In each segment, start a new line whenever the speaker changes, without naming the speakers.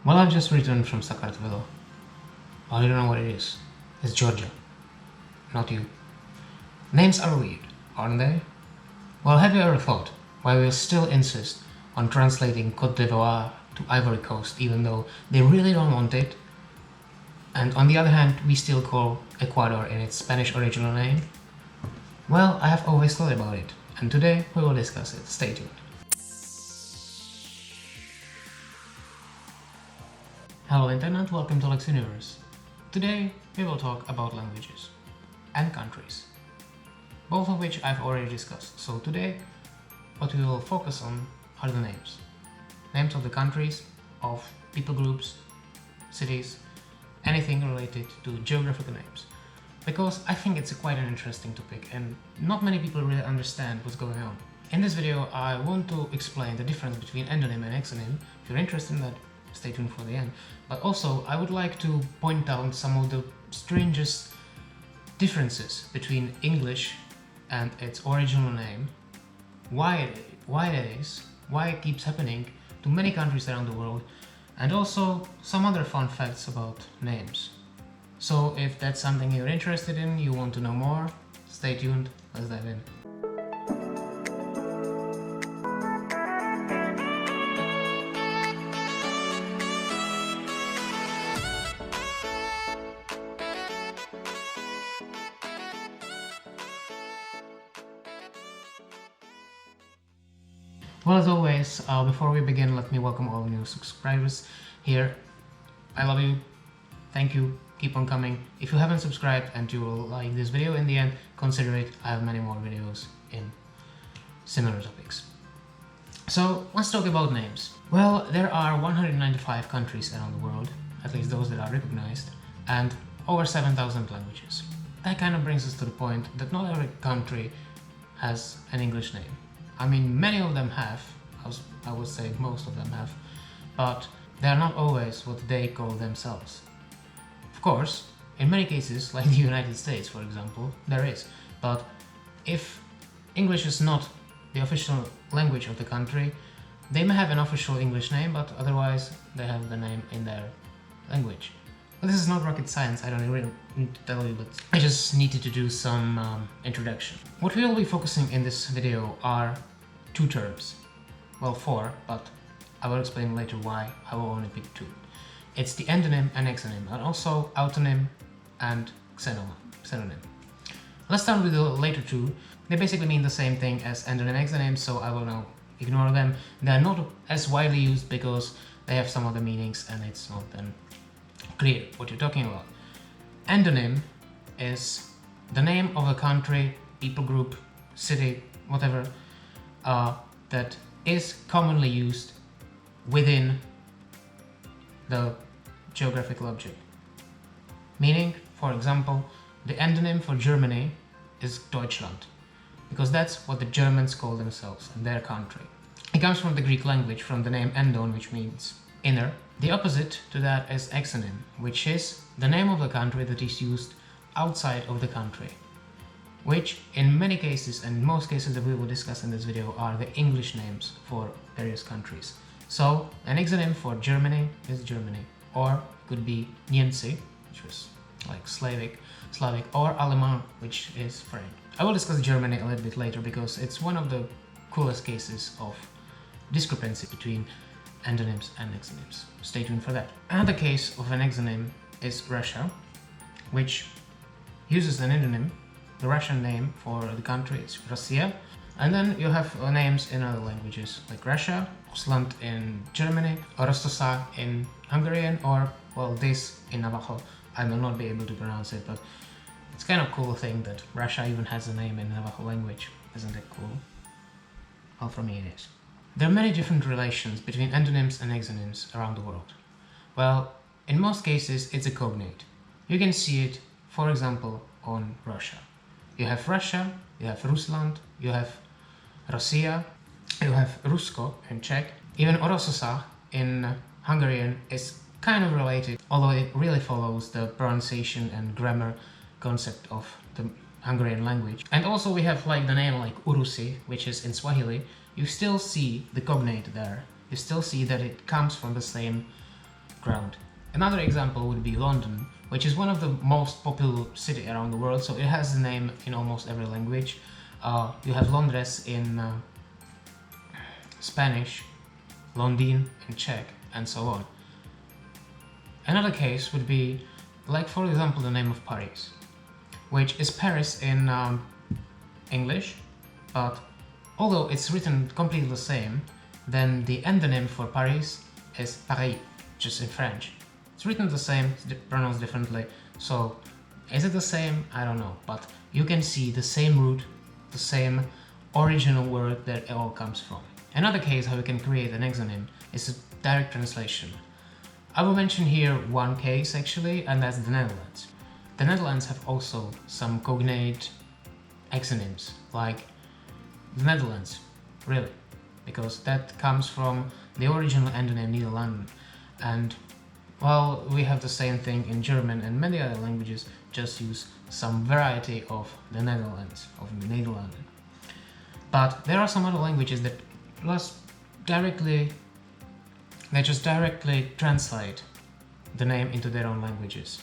Well, I've just returned from Sakartvelo. Well, you don't know what it is. It's Georgia. Not you. Names are weird, aren't they? Well, have you ever thought why we still insist on translating Côte d'Ivoire to Ivory Coast even though they really don't want it? And on the other hand, we still call Ecuador in its Spanish original name? Well, I have always thought about it, and today we will discuss it. Stay tuned. Hello Internet, welcome to Lex Universe. Today we will talk about languages and countries, both of which I've already discussed. So today what we will focus on are the names. Names of the countries, of people groups, cities, anything related to geographical names. Because I think it's quite an interesting topic and not many people really understand what's going on. In this video I want to explain the difference between endonym and exonym. If you're interested in that, stay tuned for the end. But also I would like to point out some of the strangest differences between English and its original name, why that is, why it keeps happening to many countries around the world, and also some other fun facts about names. So if that's something you're interested in, you want to know more, stay tuned, let's dive in. Well, as always, before we begin, let me welcome all new subscribers here. I love you, thank you, keep on coming. If you haven't subscribed and you will like this video in the end, consider it. I have many more videos in similar topics. So let's talk about names. Well, there are 195 countries around the world, at least those that are recognized, and over 7,000 languages. That kind of brings us to the point that not every country has an English name. I mean, many of them have, I would say most of them have, but they are not always what they call themselves. Of course, in many cases, like the United States for example, there is, but if English is not the official language of the country, they may have an official English name, but otherwise they have the name in their language. Well, this is not rocket science, I don't really need to tell you, but I just needed to do some introduction. What we will be focusing in this video are two terms. Well, four, but I will explain later why I will only pick two. It's the endonym and exonym, and also autonym and synonym. Let's start with the later two. They basically mean the same thing as endonym and exonym, so I will now ignore them. They are not as widely used because they have some other meanings and it's not then clear what you're talking about. Endonym is the name of a country, people group, city, whatever, that is commonly used within the geographical object. Meaning, for example, the endonym for Germany is Deutschland, because that's what the Germans call themselves in their country. It comes from the Greek language, from the name endon, which means inner. The opposite to that is exonym, which is the name of the country that is used outside of the country, which in many cases, and most cases that we will discuss in this video, are the English names for various countries. So an exonym for Germany is Germany, or could be Niemcy, which was like Slavic, or Allemand, which is French. I will discuss Germany a little bit later because it's one of the coolest cases of discrepancy between endonyms and exonyms. Stay tuned for that. Another case of an exonym is Russia, which uses an endonym. The Russian name for the country is Russia, and then you have names in other languages like Russia, Russland in Germany, or Rostosa in Hungarian, or well, this in Navajo. I will not be able to pronounce it, but it's kind of cool thing that Russia even has a name in Navajo language. Isn't it cool? Well, for me it is. There are many different relations between endonyms and exonyms around the world. Well, in most cases it's a cognate. You can see it, for example, on Russia. You have Russia, you have Rusland, you have Rossiya, you have Rusko in Czech. Even Orososa in Hungarian is kind of related, although it really follows the pronunciation and grammar concept of the Hungarian language. And also we have like the name like Urusi, which is in Swahili. You still see the cognate there. You still see that it comes from the same ground. Another example would be London, which is one of the most popular city around the world, so it has the name in almost every language. You have Londres in Spanish, Londýn in Czech, and so on. Another case would be, like for example, the name of Paris, which is Paris in English, but although it's written completely the same, then the endonym for Paris is Paris, just in French. It's written the same, it's pronounced differently, so is it the same? I don't know, but you can see the same root, the same original word that it all comes from. Another case how you can create an exonym is a direct translation. I will mention here one case actually, and that's the Netherlands. The Netherlands have also some cognate exonyms, like the Netherlands, really, because that comes from the original endonym Nederlanden, and well, we have the same thing in German and many other languages, just use some variety of the Netherlands, of the Nederlanden. But there are some other languages that just directly translate the name into their own languages.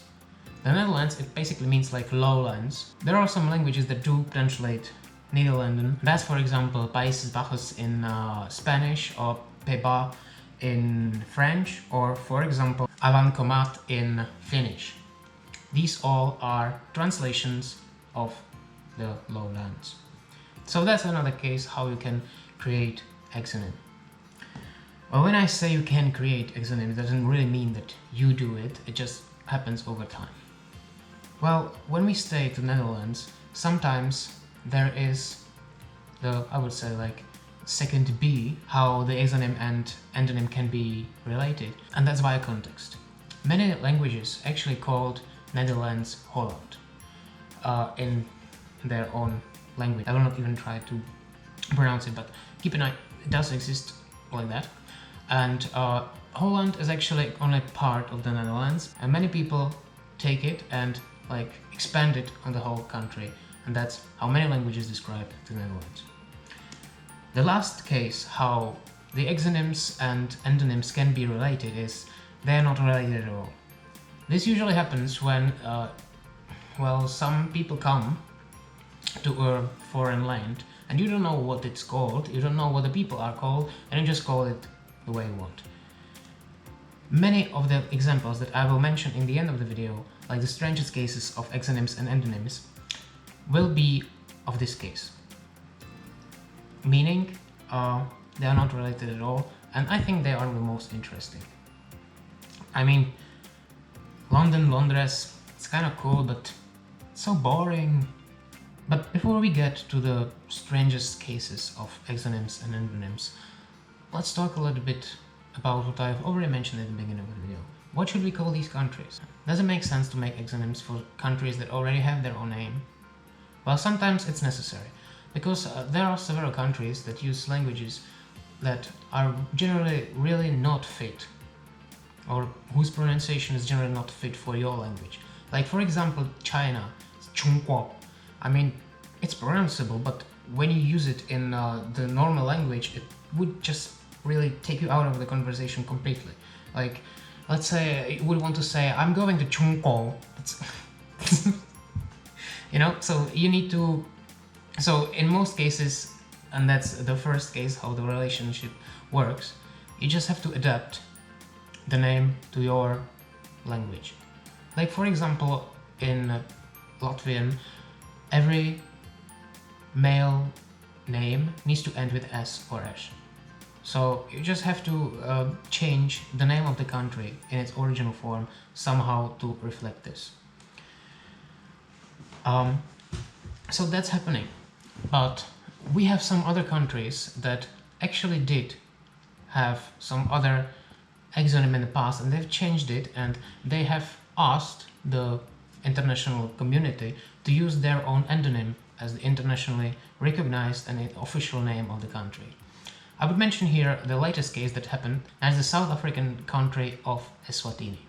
The Netherlands, it basically means like lowlands. There are some languages that do translate Nederlanden. That's for example Países Bajos in Spanish, or Pays-Bas in French, or for example Alankomat in Finnish. These all are translations of the lowlands. So that's another case how you can create exonym. Well, when I say you can create exonym, it doesn't really mean that you do it, it just happens over time. Well, when we stay to Netherlands, sometimes there is the, I would say like, second B, how the exonym and endonym can be related, and that's via context. Many languages actually called Netherlands Holland in their own language. I will not even try to pronounce it, but keep in mind, it does exist like that. And Holland is actually only part of the Netherlands, and many people take it and like expand it on the whole country, and that's how many languages describe the Netherlands. The last case how the exonyms and endonyms can be related is they are not related at all. This usually happens when well, some people come to a foreign land and you don't know what it's called, you don't know what the people are called, and you just call it the way you want. Many of the examples that I will mention in the end of the video, like the strangest cases of exonyms and endonyms, will be of this case. Meaning, they are not related at all, and I think they are the most interesting. I mean, London, Londres, it's kind of cool, but it's so boring. But before we get to the strangest cases of exonyms and endonyms, let's talk a little bit about what I've already mentioned at the beginning of the video. What should we call these countries? Does it make sense to make exonyms for countries that already have their own name? Well, sometimes it's necessary, because there are several countries that use languages that are generally really not fit, or whose pronunciation is generally not fit for your language. Like for example, China, Chungguo. I mean, it's pronounceable, but when you use it in the normal language, it would just really take you out of the conversation completely. Like, let's say you would want to say, I'm going to Chungguo. You know, so you need to, so in most cases, and that's the first case how the relationship works, you just have to adapt the name to your language. Like for example, in Latvian, every male name needs to end with S or S. So you just have to change the name of the country in its original form somehow to reflect this. So that's happening, but we have some other countries that actually did have some other exonym in the past, and they've changed it, and they have asked the international community to use their own endonym as the internationally recognized and official name of the country. I would mention here the latest case that happened as the South African country of Eswatini.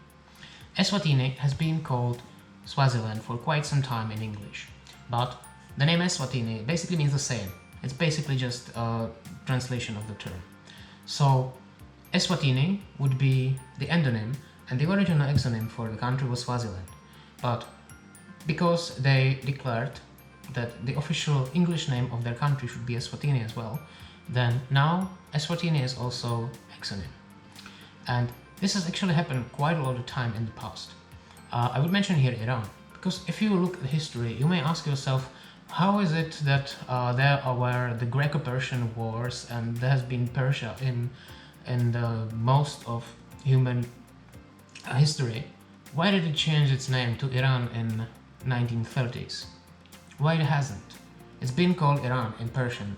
Eswatini has been called Swaziland for quite some time in English, but the name Eswatini basically means the same. It's basically just a translation of the term. So Eswatini would be the endonym, and the original exonym for the country was Swaziland. But because they declared that the official English name of their country should be Eswatini as well, then now Eswatini is also exonym. And this has actually happened quite a lot of time in the past. I would mention here Iran, because if you look at history, you may ask yourself, how is it that there were the Greco-Persian wars and there has been Persia in the most of human history? Why did it change its name to Iran in 1930s? Why it hasn't? It's been called Iran in Persian.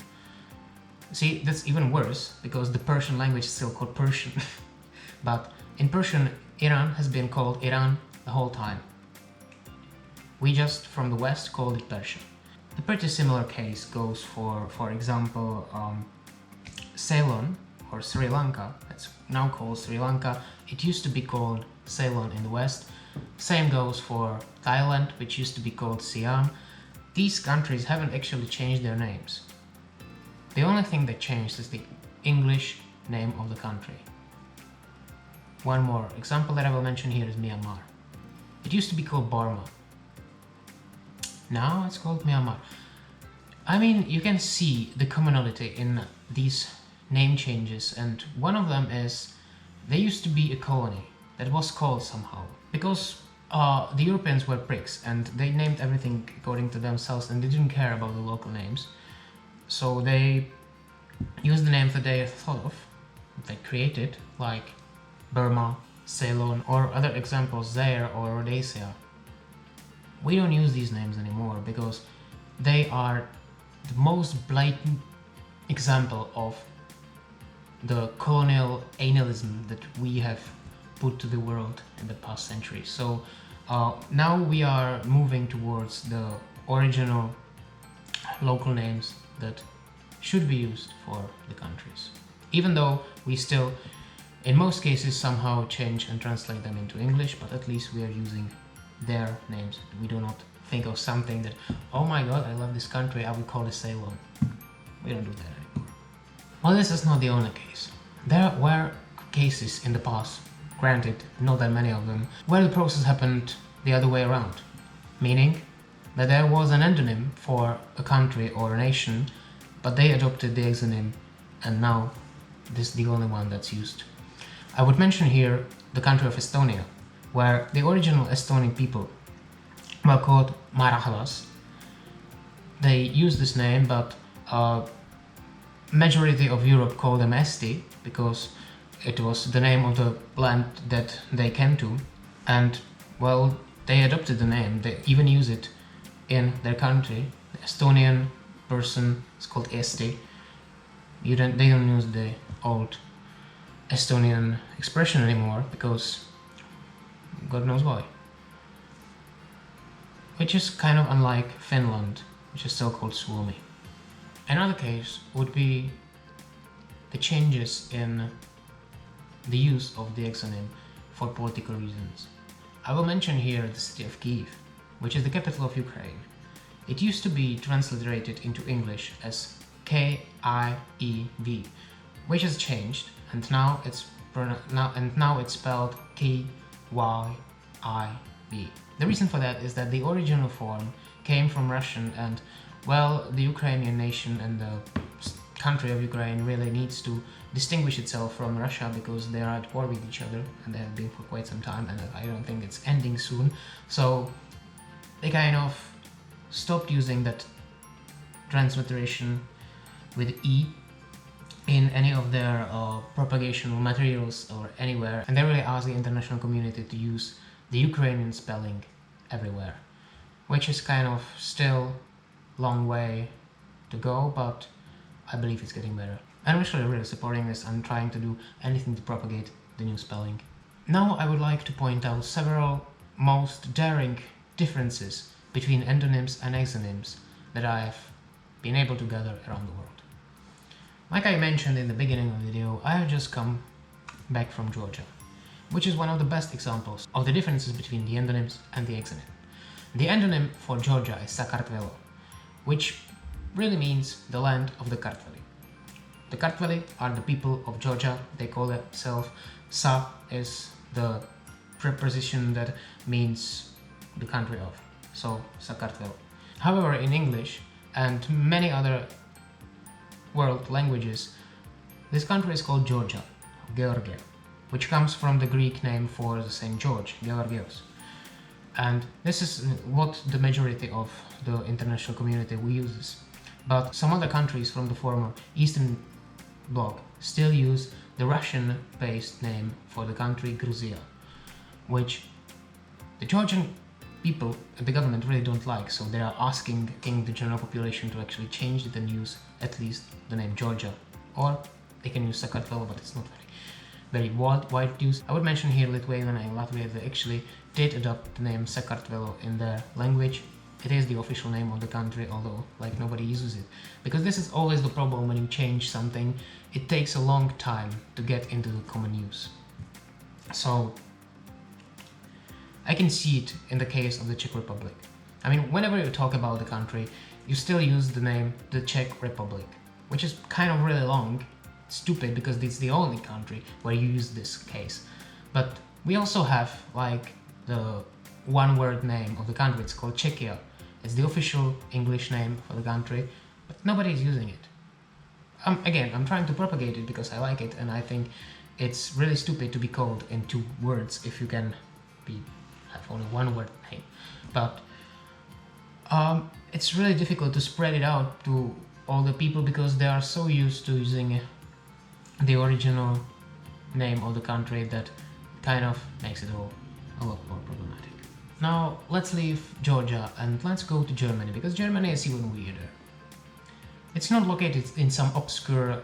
See, that's even worse, because the Persian language is still called Persian. But in Persian, Iran has been called Iran the whole time. We just, from the West, called it Persia. A pretty similar case goes for example, Ceylon or Sri Lanka. It's now called Sri Lanka. It used to be called Ceylon in the West. Same goes for Thailand, which used to be called Siam. These countries haven't actually changed their names. The only thing that changed is the English name of the country. One more example that I will mention here is Myanmar. It used to be called Burma. Now it's called Myanmar. I mean, you can see the commonality in these name changes, and one of them is there used to be a colony that was called somehow, because the Europeans were pricks and they named everything according to themselves and they didn't care about the local names. So they used the names that they thought of, they created, like Burma, Ceylon, or other examples, Zaire or Rhodesia. We don't use these names anymore because they are the most blatant example of the colonial analism that we have put to the world in the past century. So now we are moving towards the original local names that should be used for the countries. Even though we still, in most cases, somehow change and translate them into English, but at least we are using their names. We do not think of something that, oh my god, I love this country, I will call it Ceylon. We don't do that anymore. Well, this is not the only case. There were cases in the past, granted not that many of them, where the process happened the other way around. Meaning that there was an endonym for a country or a nation, but they adopted the exonym, and now this is the only one that's used. I would mention here the country of Estonia, where the original Estonian people were called Marahlas. They used this name, but majority of Europe called them Eesti because it was the name of the land that they came to, and well, they adopted the name. They even use it in their country. The Estonian person is called Eesti. They don't use the old Estonian expression anymore because God knows why. Which is kind of unlike Finland, which is still called Suomi. Another case would be the changes in the use of the exonym for political reasons. I will mention here the city of Kyiv, which is the capital of Ukraine. It used to be transliterated into English as K-I-E-V, which has changed, and now it's spelled K-Y-I-V. The reason for that is that the original form came from Russian, and well, the Ukrainian nation and the country of Ukraine really needs to distinguish itself from Russia because they are at war with each other, and they have been for quite some time, and I don't think it's ending soon. So they kind of stopped using that transliteration with E in any of their propagational materials or anywhere, and they really asked the international community to use the Ukrainian spelling everywhere, which is kind of still long way to go, but I believe it's getting better. I'm actually really supporting this and trying to do anything to propagate the new spelling. Now I would like to point out several most daring differences between endonyms and exonyms that I have been able to gather around the world. Like I mentioned in the beginning of the video, I have just come back from Georgia, which is one of the best examples of the differences between the endonyms and the exonym. The endonym for Georgia is Sakartvelo, which really means the land of the Kartveli. The Kartveli are the people of Georgia. They call themselves. Sa is the preposition that means the country of. So Sakartvelo. However, in English and many other world languages, this country is called Georgia, Georgia, which comes from the Greek name for the Saint George, Georgios. And this is what the majority of the international community uses. But some other countries from the former Eastern Bloc still use the Russian-based name for the country, Gruzia, which the Georgian people and the government really don't like, so they are asking the general population to actually change it and use at least the name Georgia, or they can use Sakartvelo, but it's not very wide use. I would mention here Lithuania and Latvia, they actually did adopt the name Sakartvelo in their language. It is the official name of the country, although like nobody uses it, because this is always the problem when you change something. It takes a long time to get into the common use. So I can see it in the case of the Czech Republic. I mean, whenever you talk about the country, you still use the name the Czech Republic, which is kind of really long. Stupid, because it's the only country where you use this case. But we also have like the one-word name of the country. It's called Czechia. It's the official English name for the country, but nobody is using it. Again, I'm trying to propagate it because I like it, and I think it's really stupid to be called in two words if you can have only one word name. But it's really difficult to spread it out to all the people because they are so used to using the original name of the country that kind of makes it all a lot more problematic. Now let's leave Georgia and let's go to Germany, because Germany is even weirder. It's not located in some obscure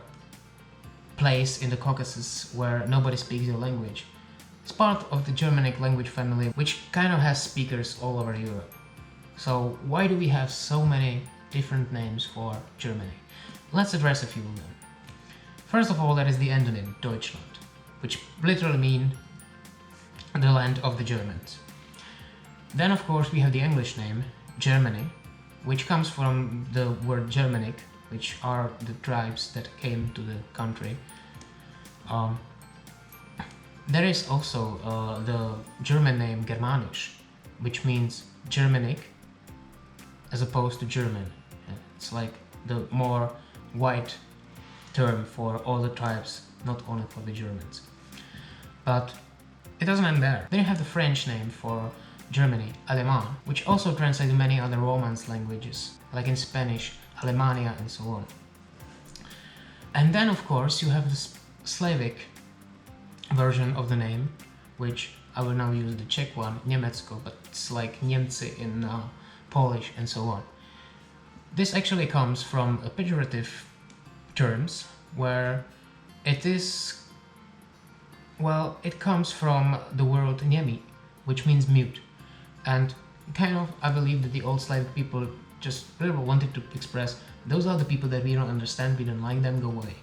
place in the Caucasus where nobody speaks your language. It's part of the Germanic language family, which kind of has speakers all over Europe. So why do we have so many different names for Germany? Let's address a few of them. First of all, there is the endonym Deutschland, which literally means the land of the Germans. Then of course we have the English name Germany, which comes from the word Germanic, which are the tribes that came to the country. There is also the German name Germanisch, which means Germanic as opposed to German. It's like the more wide term for all the tribes, not only for the Germans. But it doesn't end there. Then you have the French name for Germany, Allemand, which also translates to many other Romance languages, like in Spanish, Alemania, and so on. And then of course you have the Slavic version of the name, which I will now use the Czech one, Německo, but it's like Niemcy in Polish and so on. This actually comes from a pejorative terms where it is, well, it comes from the word niemi, which means mute. And kind of, I believe that the old Slavic people just really wanted to express, those are the people that we don't understand, we don't like them, go away.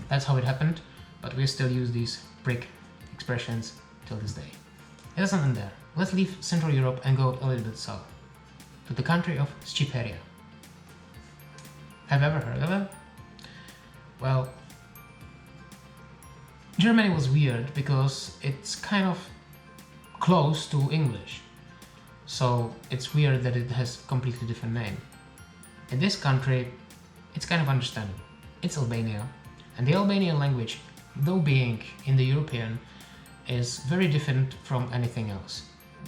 That's how it happened, but we still use these brick expressions till this day. It doesn't end there. Let's leave Central Europe and go a little bit south, to the country of Shqipëria. Have you ever heard of it? Well, Germany was weird because it's kind of close to English, so it's weird that it has a completely different name. In this country, it's kind of understandable. It's Albania, and the Albanian language, though being in the European, is very different from anything else.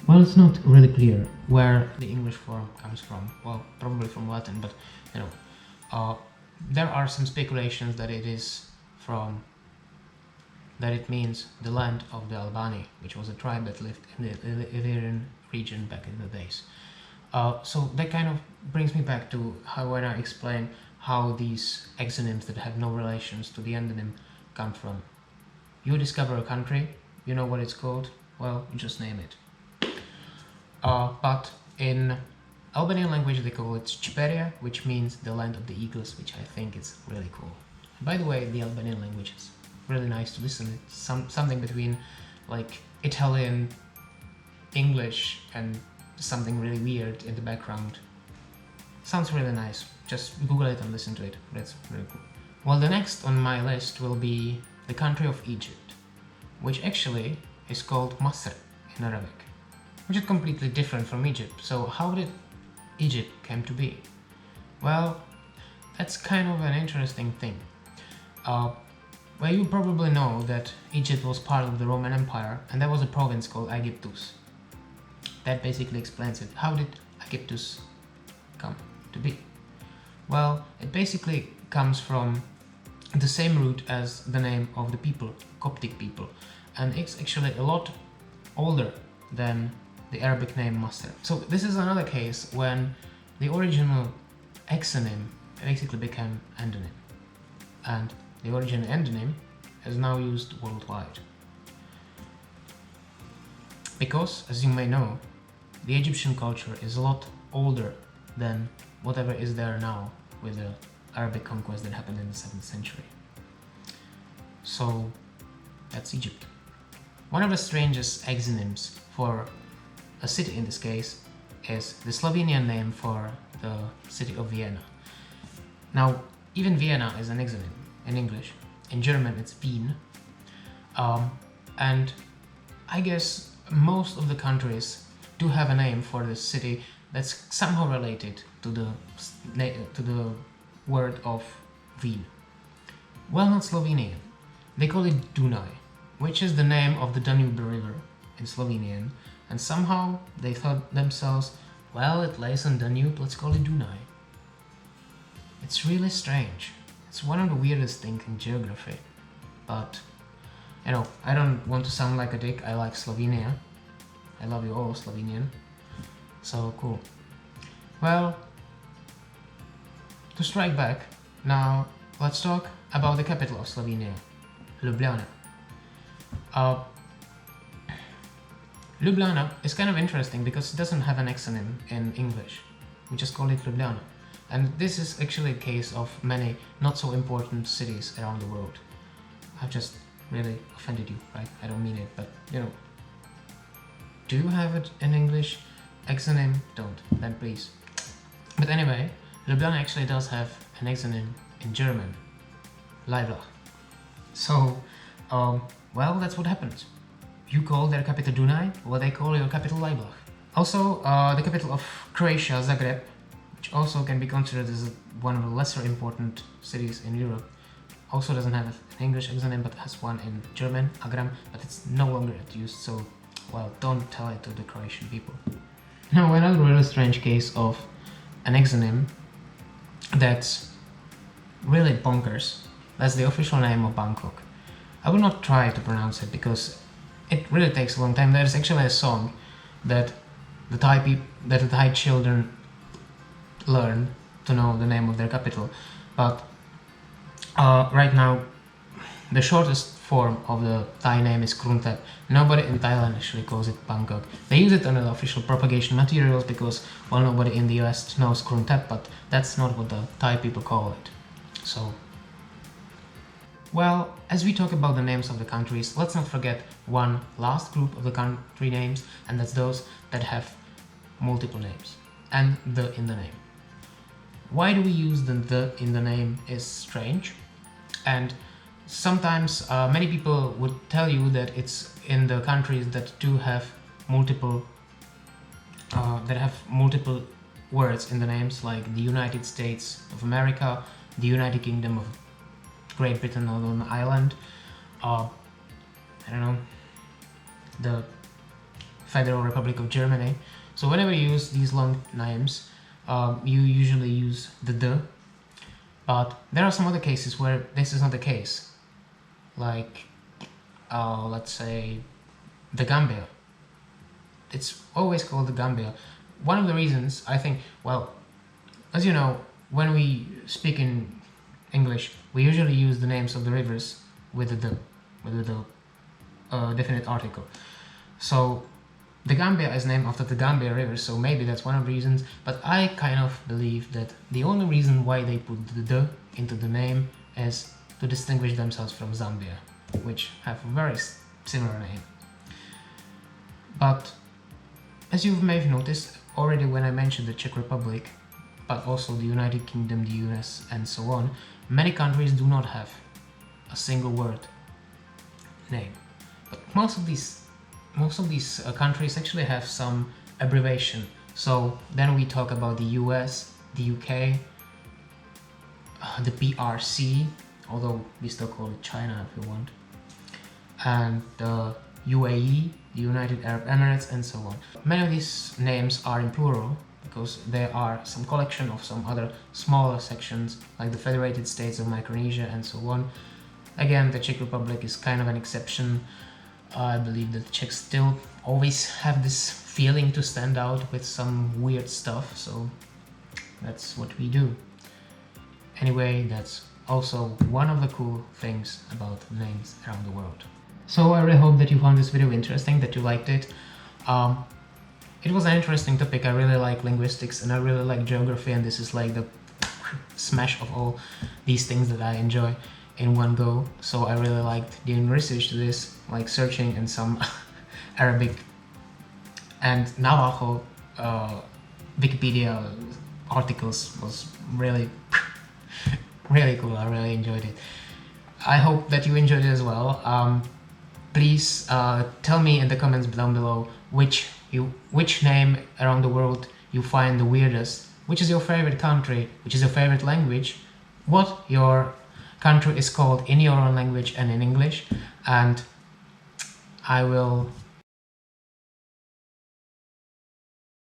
Well, it's not really clear where the English form comes from. Well, probably from Latin, but you know, there are some speculations that it is from, that it means the land of the Albani, which was a tribe that lived in the Illyrian region back in the days. So that kind of brings me back to how, when I explain how these exonyms that have no relations to the endonym come from. You discover a country, you know what it's called, well, you just name it. But in Albanian language they call it Shqipëria, which means the land of the eagles, which I think is really cool. By the way, the Albanian language is really nice to listen. It's something between like Italian, English, and something really weird in the background. Sounds really nice. Just Google it and listen to it. That's really cool. Well, the next on my list will be the country of Egypt, which actually is called Masr in Arabic, which is completely different from Egypt. So how did Egypt come to be? Well, that's kind of an interesting thing. Well, you probably know that Egypt was part of the Roman Empire, and there was a province called Aegyptus. That basically explains it. How did Aegyptus come to be? Well, it basically comes from the same root as the name of the people, Coptic people, and it's actually a lot older than the Arabic name Masr. So this is another case when the original exonym basically became endonym, and the original endonym is now used worldwide. Because, as you may know, the Egyptian culture is a lot older than whatever is there now with the Arabic conquest that happened in the 7th century. So that's Egypt. One of the strangest exonyms for a city in this case is the Slovenian name for the city of Vienna. Now, even Vienna is an exonym in English. In German it's Wien. And I guess most of the countries do have a name for this city that's somehow related to the word of Wien. Well, not Slovenian. They call it Dunaj, which is the name of the Danube River in Slovenian, and somehow they thought themselves, well, it lays on Danube, let's call it Dunaj. It's really strange. It's one of the weirdest things in geography. But, you know, I don't want to sound like a dick. I like Slovenia. I love you all, Slovenian. So cool. Well, to strike back, now let's talk about the capital of Slovenia, Ljubljana. Ljubljana is kind of interesting because it doesn't have an exonym in English. We just call it Ljubljana. And this is actually a case of many not so important cities around the world. I've just really offended you, right? I don't mean it, but you know. Do you have it in English? Exonym? Don't, then please. But anyway, Ljubljana actually does have an exonym in German, Leibach. So, well, that's what happens. You call their capital Dunaj, well, they call your capital Leibach. Also, the capital of Croatia, Zagreb, which also can be considered as one of the lesser important cities in Europe, also doesn't have an English exonym, but has one in German, Agram, but it's no longer used, so, well, don't tell it to the Croatian people. Now, another really strange case of an exonym that's really bonkers. That's the official name of Bangkok. I will not try to pronounce it because it really takes a long time. There's actually a song that the Thai children learn to know the name of their capital, but right now the shortest form of the Thai name is Krung Thep. Nobody in Thailand actually calls it Bangkok. They use it on the official propagation materials because, well, nobody in the US knows Krung Thep, but that's not what the Thai people call it. So, well, as we talk about the names of the countries, let's not forget one last group of the country names, and that's those that have multiple names and the in the name. Why do we use the in the name is strange, and sometimes many people would tell you that it's in the countries that do have multiple words in the names, like the United States of America, the United Kingdom of Great Britain or Northern Ireland, I don't know, the Federal Republic of Germany. So whenever you use these long names, you usually use the, but there are some other cases where this is not the case. Like, let's say, the Gambia. It's always called the Gambia. One of the reasons, I think, well, as you know, when we speak in English, we usually use the names of the rivers with the definite article. So the Gambia is named after the Gambia River, so maybe that's one of the reasons, but I kind of believe that the only reason why they put the into the name is to distinguish themselves from Zambia, which have a very similar name. But as you may have noticed already when I mentioned the Czech Republic, but also the United Kingdom, the US, and so on, many countries do not have a single word name. But most of these most of these countries actually have some abbreviation. So then we talk about the US, the UK, the PRC, although we still call it China if you want, and the UAE, the United Arab Emirates, and so on. Many of these names are in plural because there are some collection of some other smaller sections like the Federated States of Micronesia and so on. Again, the Czech Republic is kind of an exception. I believe that the Czechs still always have this feeling to stand out with some weird stuff, so that's what we do. Anyway, that's also one of the cool things about names around the world. So I really hope that you found this video interesting, that you liked it. It was an interesting topic. I really like linguistics and I really like geography, and this is like the smash of all these things that I enjoy in one go. So I really liked doing research to this, like searching in some Arabic and Navajo Wikipedia articles was really really cool. I really enjoyed it. I hope that you enjoyed it as well. Please tell me in the comments down below which name around the world you find the weirdest, which is your favorite country, which is your favorite language, what your country is called in your own language and in English, and I will